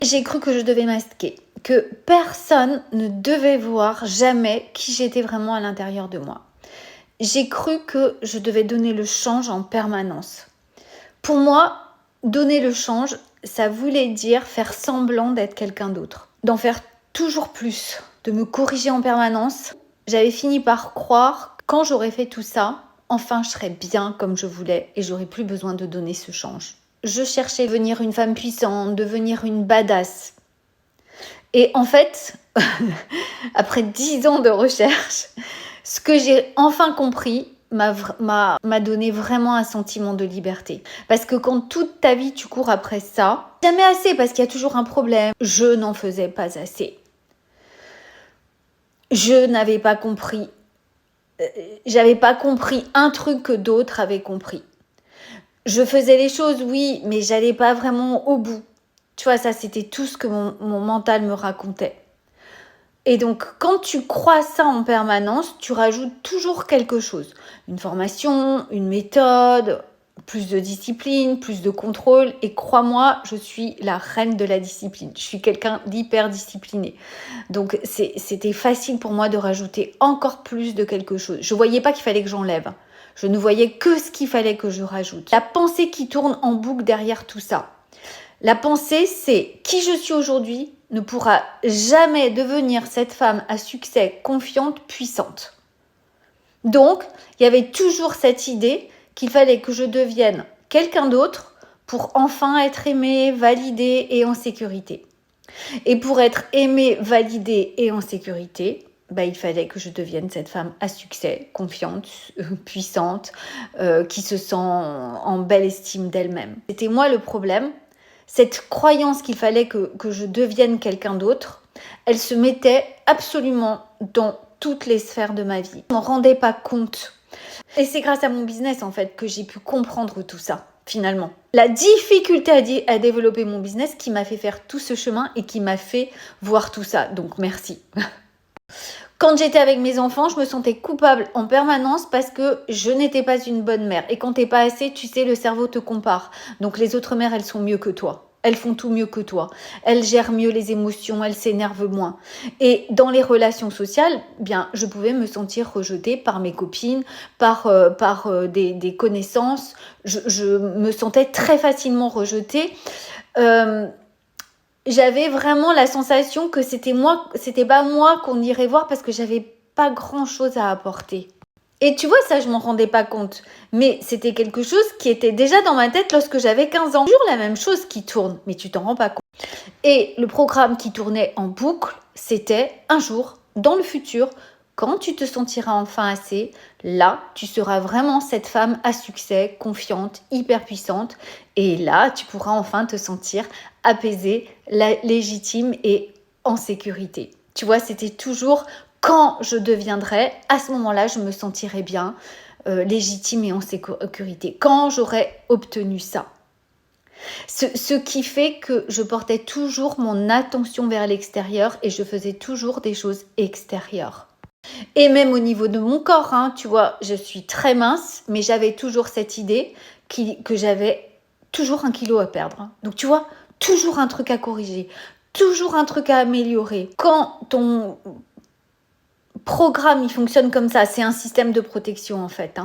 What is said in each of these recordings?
J'ai cru que je devais masquer, que personne ne devait voir jamais qui j'étais vraiment à l'intérieur de moi. J'ai cru que je devais donner le change en permanence. Pour moi, donner le change, ça voulait dire faire semblant d'être quelqu'un d'autre, d'en faire toujours plus, de me corriger en permanence. J'avais fini par croire que quand j'aurais fait tout ça, enfin je serais bien comme je voulais et j'aurais plus besoin de donner ce change. Je cherchais à devenir une femme puissante, devenir une badass. Et en fait, après 10 ans de recherche, ce que j'ai enfin compris m'a donné vraiment un sentiment de liberté. Parce que quand toute ta vie tu cours après ça, jamais assez parce qu'il y a toujours un problème. Je n'en faisais pas assez. Je n'avais pas compris. J'avais pas compris un truc que d'autres avaient compris. Je faisais les choses, oui, mais j'allais pas vraiment au bout. Tu vois, ça c'était tout ce que mon mental me racontait. Et donc, quand tu crois ça en permanence, tu rajoutes toujours quelque chose. Une formation, une méthode, plus de discipline, plus de contrôle. Et crois-moi, je suis la reine de la discipline. Je suis quelqu'un d'hyper discipliné. Donc, c'était facile pour moi de rajouter encore plus de quelque chose. Je ne voyais pas qu'il fallait que j'enlève. Je ne voyais que ce qu'il fallait que je rajoute. La pensée qui tourne en boucle derrière tout ça. La pensée, c'est qui je suis aujourd'hui ne pourra jamais devenir cette femme à succès, confiante, puissante. Donc, il y avait toujours cette idée qu'il fallait que je devienne quelqu'un d'autre pour enfin être aimée, validée et en sécurité. Et pour être aimée, validée et en sécurité, il fallait que je devienne cette femme à succès, confiante, puissante, qui se sent en belle estime d'elle-même. C'était moi le problème. Cette croyance qu'il fallait que je devienne quelqu'un d'autre, elle se mettait absolument dans toutes les sphères de ma vie. Je ne m'en rendais pas compte. Et c'est grâce à mon business, en fait, que j'ai pu comprendre tout ça, finalement. La difficulté à développer mon business qui m'a fait faire tout ce chemin et qui m'a fait voir tout ça. Donc, merci. Quand j'étais avec mes enfants, je me sentais coupable en permanence parce que je n'étais pas une bonne mère. Et quand t'es pas assez, tu sais, le cerveau te compare. Donc les autres mères, elles sont mieux que toi. Elles font tout mieux que toi. Elles gèrent mieux les émotions, elles s'énervent moins. Et dans les relations sociales, je pouvais me sentir rejetée par mes copines, par des connaissances. Je me sentais très facilement rejetée. J'avais vraiment la sensation que c'était pas moi qu'on irait voir parce que j'avais pas grand chose à apporter. Et tu vois, ça, je m'en rendais pas compte. Mais c'était quelque chose qui était déjà dans ma tête lorsque j'avais 15 ans. Toujours la même chose qui tourne, mais tu t'en rends pas compte. Et le programme qui tournait en boucle, c'était un jour, dans le futur, quand tu te sentiras enfin assez, là, tu seras vraiment cette femme à succès, confiante, hyper puissante. Et là, tu pourras enfin te sentir apaisée, légitime et en sécurité. Tu vois, c'était toujours quand je deviendrai, à ce moment-là, je me sentirai bien, légitime et en sécurité. Quand j'aurai obtenu ça. Ce qui fait que je portais toujours mon attention vers l'extérieur et je faisais toujours des choses extérieures. Et même au niveau de mon corps, tu vois, je suis très mince, mais j'avais toujours cette idée que j'avais toujours 1 kilo à perdre. Donc tu vois, toujours un truc à corriger, toujours un truc à améliorer. Quand ton programme, il fonctionne comme ça, c'est un système de protection en fait,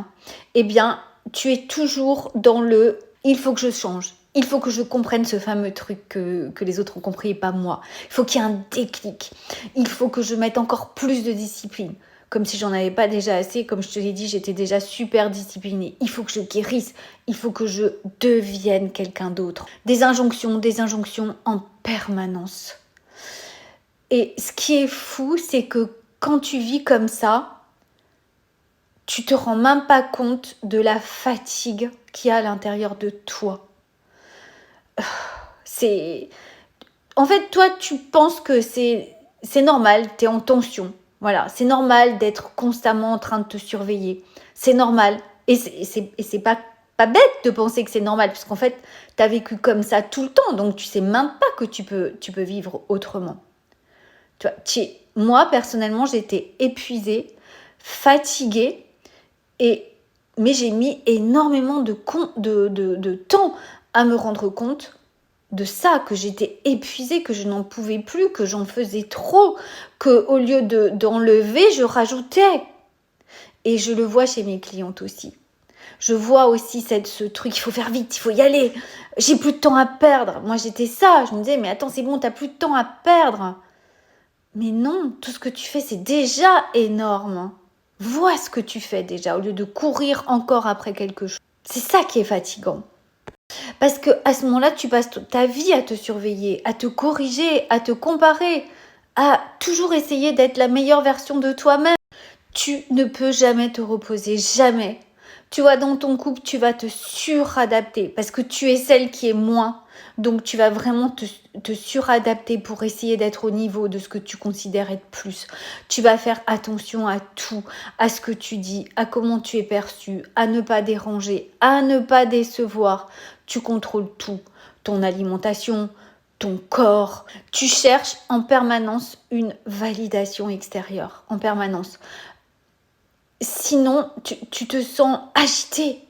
tu es toujours dans le « il faut que je change ». Il faut que je comprenne ce fameux truc que les autres ont compris et pas moi. Il faut qu'il y ait un déclic. Il faut que je mette encore plus de discipline. Comme si j'en avais pas déjà assez. Comme je te l'ai dit, j'étais déjà super disciplinée. Il faut que je guérisse. Il faut que je devienne quelqu'un d'autre. Des injonctions en permanence. Et ce qui est fou, c'est que quand tu vis comme ça, tu te rends même pas compte de la fatigue qu'il y a à l'intérieur de toi. En fait, toi, tu penses que c'est normal, tu es en tension. Voilà, c'est normal d'être constamment en train de te surveiller. C'est normal. Et c'est pas bête de penser que c'est normal, parce qu'en fait, tu as vécu comme ça tout le temps, donc tu sais même pas que tu peux vivre autrement. Tu vois, moi, personnellement, j'étais épuisée, fatiguée, mais j'ai mis énormément de temps à me rendre compte de ça, que j'étais épuisée, que je n'en pouvais plus, que j'en faisais trop, que au lieu d'enlever, je rajoutais. Et je le vois chez mes clientes aussi. Je vois aussi ce truc, il faut faire vite, il faut y aller. J'ai plus de temps à perdre. Moi, j'étais ça. Je me disais, mais attends, c'est bon, t'as plus de temps à perdre. Mais non, tout ce que tu fais, c'est déjà énorme. Vois ce que tu fais déjà, au lieu de courir encore après quelque chose. C'est ça qui est fatigant. Parce qu'à ce moment-là, tu passes ta vie à te surveiller, à te corriger, à te comparer, à toujours essayer d'être la meilleure version de toi-même. Tu ne peux jamais te reposer, jamais. Tu vois, dans ton couple, tu vas te suradapter parce que tu es celle qui est moins. Donc, tu vas vraiment te suradapter pour essayer d'être au niveau de ce que tu considères être plus. Tu vas faire attention à tout, à ce que tu dis, à comment tu es perçu, à ne pas déranger, à ne pas décevoir. Tu contrôles tout, ton alimentation, ton corps. Tu cherches en permanence une validation extérieure, en permanence. Sinon, tu te sens agitée.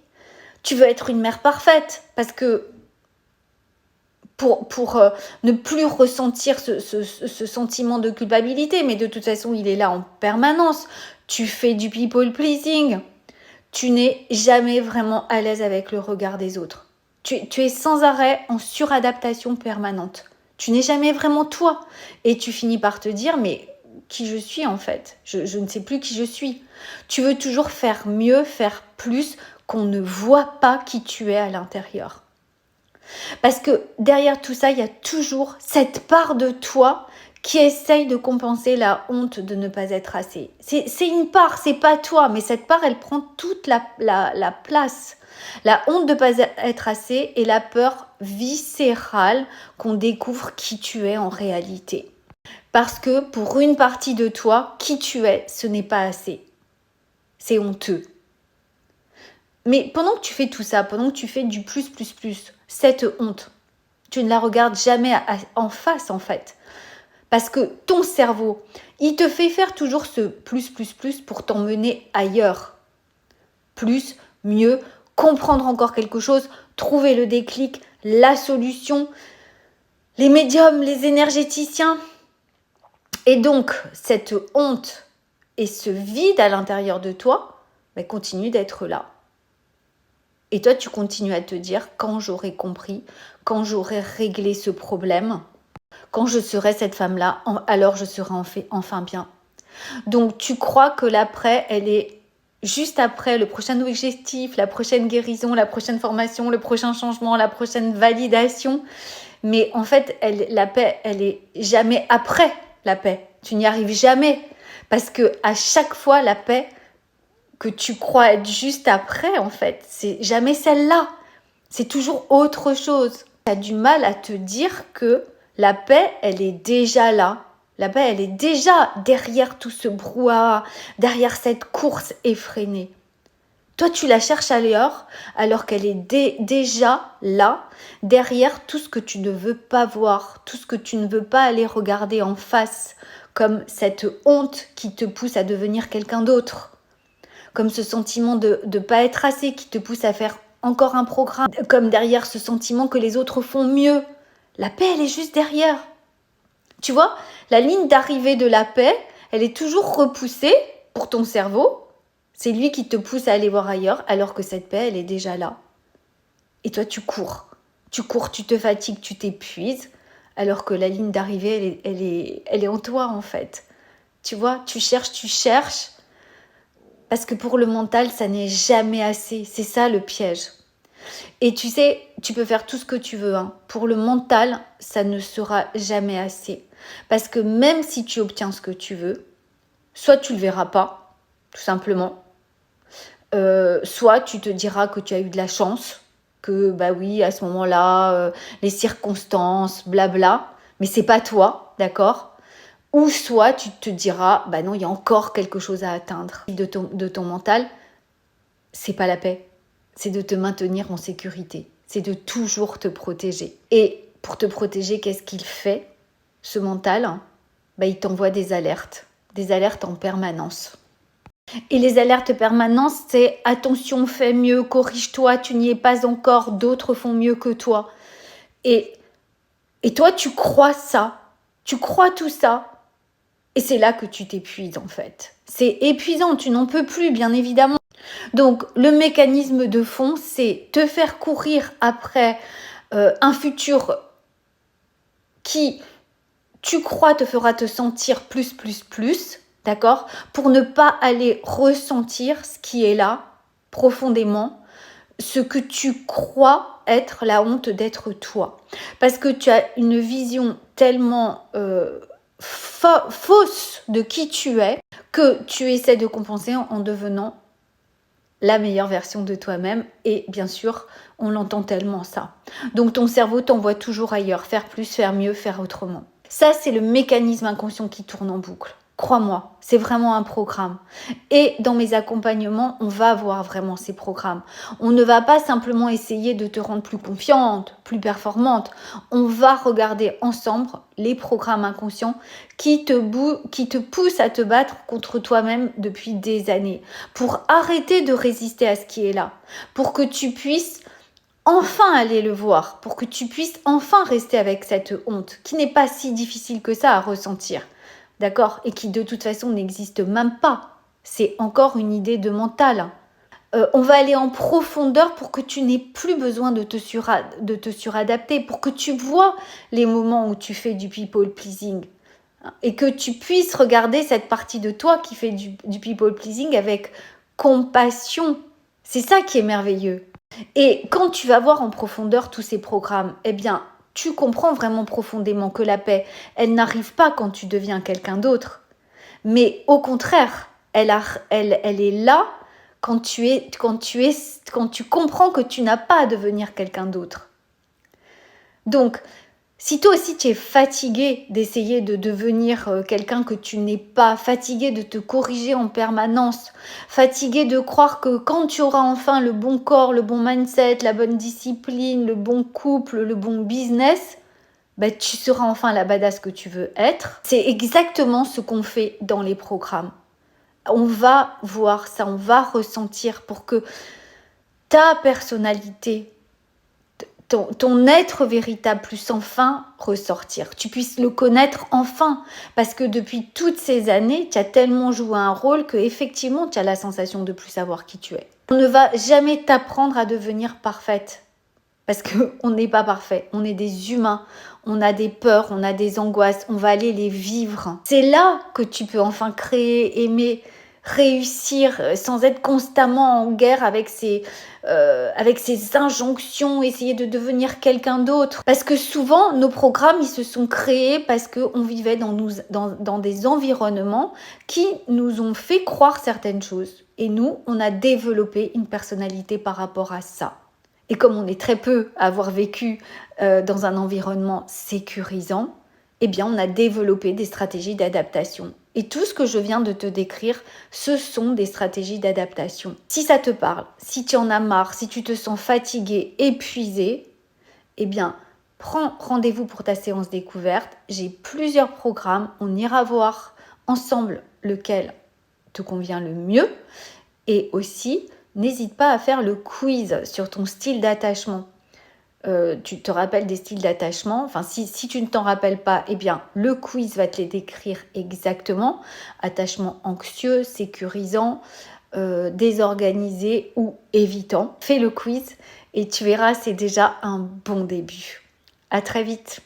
Tu veux être une mère parfaite parce que pour ne plus ressentir ce sentiment de culpabilité, mais de toute façon, il est là en permanence. Tu fais du people pleasing. Tu n'es jamais vraiment à l'aise avec le regard des autres. Tu es sans arrêt en suradaptation permanente. Tu n'es jamais vraiment toi. Et tu finis par te dire, mais qui je suis en fait. Je ne sais plus qui je suis. Tu veux toujours faire mieux, faire plus, qu'on ne voit pas qui tu es à l'intérieur. Parce que derrière tout ça, il y a toujours cette part de toi qui essaye de compenser la honte de ne pas être assez. C'est une part, c'est pas toi, mais cette part, elle prend toute la place. La honte de ne pas être assez et la peur viscérale qu'on découvre qui tu es en réalité. Parce que pour une partie de toi, qui tu es, ce n'est pas assez. C'est honteux. Mais pendant que tu fais tout ça, pendant que tu fais du plus, cette honte, tu ne la regardes jamais en face en fait. Parce que ton cerveau, il te fait faire toujours ce plus pour t'emmener ailleurs. Plus, mieux, comprendre encore quelque chose, trouver le déclic, la solution, les médiums, les énergéticiens. Et donc, cette honte et ce vide à l'intérieur de toi, continue d'être là. Et toi, tu continues à te dire, quand j'aurai compris, quand j'aurai réglé ce problème, quand je serai cette femme-là, alors je serai enfin bien. Donc, tu crois que l'après, elle est juste après le prochain objectif, la prochaine guérison, la prochaine formation, le prochain changement, la prochaine validation. Mais en fait, la paix, elle est jamais après la paix. Tu n'y arrives jamais. Parce que à chaque fois, la paix que tu crois être juste après, en fait, c'est jamais celle-là. C'est toujours autre chose. Tu as du mal à te dire que la paix, elle est déjà là. La paix, elle est déjà derrière tout ce brouhaha, derrière cette course effrénée. Toi, tu la cherches ailleurs, alors qu'elle est déjà là, derrière tout ce que tu ne veux pas voir, tout ce que tu ne veux pas aller regarder en face, comme cette honte qui te pousse à devenir quelqu'un d'autre, comme ce sentiment de ne pas être assez qui te pousse à faire encore un programme, comme derrière ce sentiment que les autres font mieux. La paix, elle est juste derrière. Tu vois, la ligne d'arrivée de la paix, elle est toujours repoussée pour ton cerveau. C'est lui qui te pousse à aller voir ailleurs, alors que cette paix, elle est déjà là. Et toi, tu cours. Tu cours, tu te fatigues, tu t'épuises, alors que la ligne d'arrivée, elle est en toi, en fait. Tu vois, tu cherches, parce que pour le mental, ça n'est jamais assez. C'est ça, le piège. Et tu sais, tu peux faire tout ce que tu veux. Pour le mental, ça ne sera jamais assez. Parce que même si tu obtiens ce que tu veux, soit tu ne le verras pas, tout simplement. Soit tu te diras que tu as eu de la chance, que oui, à ce moment-là, les circonstances, blabla, mais c'est pas toi, d'accord ? Ou soit tu te diras, non, il y a encore quelque chose à atteindre. De ton mental, c'est pas la paix, c'est de te maintenir en sécurité, c'est de toujours te protéger. Et pour te protéger, qu'est-ce qu'il fait, ce mental ? Il t'envoie des alertes en permanence. Et les alertes permanentes, c'est attention, fais mieux, corrige-toi, tu n'y es pas encore, d'autres font mieux que toi. Et Et toi, tu crois ça, tu crois tout ça. Et c'est là que tu t'épuises en fait. C'est épuisant, tu n'en peux plus, bien évidemment. Donc, le mécanisme de fond, c'est te faire courir après un futur qui, tu crois, te fera te sentir plus, d'accord? Pour ne pas aller ressentir ce qui est là, profondément, ce que tu crois être la honte d'être toi. Parce que tu as une vision tellement fausse de qui tu es que tu essaies de compenser en devenant la meilleure version de toi-même. Et bien sûr, on l'entend tellement ça. Donc ton cerveau t'envoie toujours ailleurs, faire plus, faire mieux, faire autrement. Ça, c'est le mécanisme inconscient qui tourne en boucle. Crois-moi, c'est vraiment un programme. Et dans mes accompagnements, on va voir vraiment ces programmes. On ne va pas simplement essayer de te rendre plus confiante, plus performante. On va regarder ensemble les programmes inconscients qui te poussent à te battre contre toi-même depuis des années. Pour arrêter de résister à ce qui est là. Pour que tu puisses enfin aller le voir, pour que tu puisses enfin rester avec cette honte, qui n'est pas si difficile que ça à ressentir. D'accord? Et qui de toute façon n'existe même pas. C'est encore une idée de mental. On va aller en profondeur pour que tu n'aies plus besoin de te suradapter, pour que tu vois les moments où tu fais du people pleasing. Et que tu puisses regarder cette partie de toi qui fait du people pleasing avec compassion. C'est ça qui est merveilleux. Et quand tu vas voir en profondeur tous ces programmes, eh bien, tu comprends vraiment profondément que la paix, elle n'arrive pas quand tu deviens quelqu'un d'autre. Mais au contraire, elle est là quand tu comprends que tu n'as pas à devenir quelqu'un d'autre. Donc, si toi aussi tu es fatigué d'essayer de devenir quelqu'un que tu n'es pas, fatigué de te corriger en permanence, fatigué de croire que quand tu auras enfin le bon corps, le bon mindset, la bonne discipline, le bon couple, le bon business, tu seras enfin la badass que tu veux être. C'est exactement ce qu'on fait dans les programmes. On va voir ça, on va ressentir pour que ta personnalité, ton être véritable puisse enfin ressortir, que tu puisses le connaître enfin, parce que depuis toutes ces années, tu as tellement joué un rôle que effectivement, tu as la sensation de plus savoir qui tu es. On ne va jamais t'apprendre à devenir parfaite, parce qu'on n'est pas parfait, on est des humains, on a des peurs, on a des angoisses, on va aller les vivre. C'est là que tu peux enfin créer, aimer, réussir sans être constamment en guerre avec ces injonctions, essayer de devenir quelqu'un d'autre. Parce que souvent, nos programmes, ils se sont créés parce qu'on vivait dans des environnements qui nous ont fait croire certaines choses. Et nous, on a développé une personnalité par rapport à ça. Et comme on est très peu à avoir vécu dans un environnement sécurisant, eh bien, on a développé des stratégies d'adaptation. Et tout ce que je viens de te décrire, ce sont des stratégies d'adaptation. Si ça te parle, si tu en as marre, si tu te sens fatigué, épuisé, eh bien, prends rendez-vous pour ta séance découverte. J'ai plusieurs programmes. On ira voir ensemble lequel te convient le mieux. Et aussi, n'hésite pas à faire le quiz sur ton style d'attachement. Tu te rappelles des styles d'attachement. Enfin, si tu ne t'en rappelles pas, eh bien, le quiz va te les décrire exactement. Attachement anxieux, sécurisant, désorganisé ou évitant. Fais le quiz et tu verras, c'est déjà un bon début. À très vite.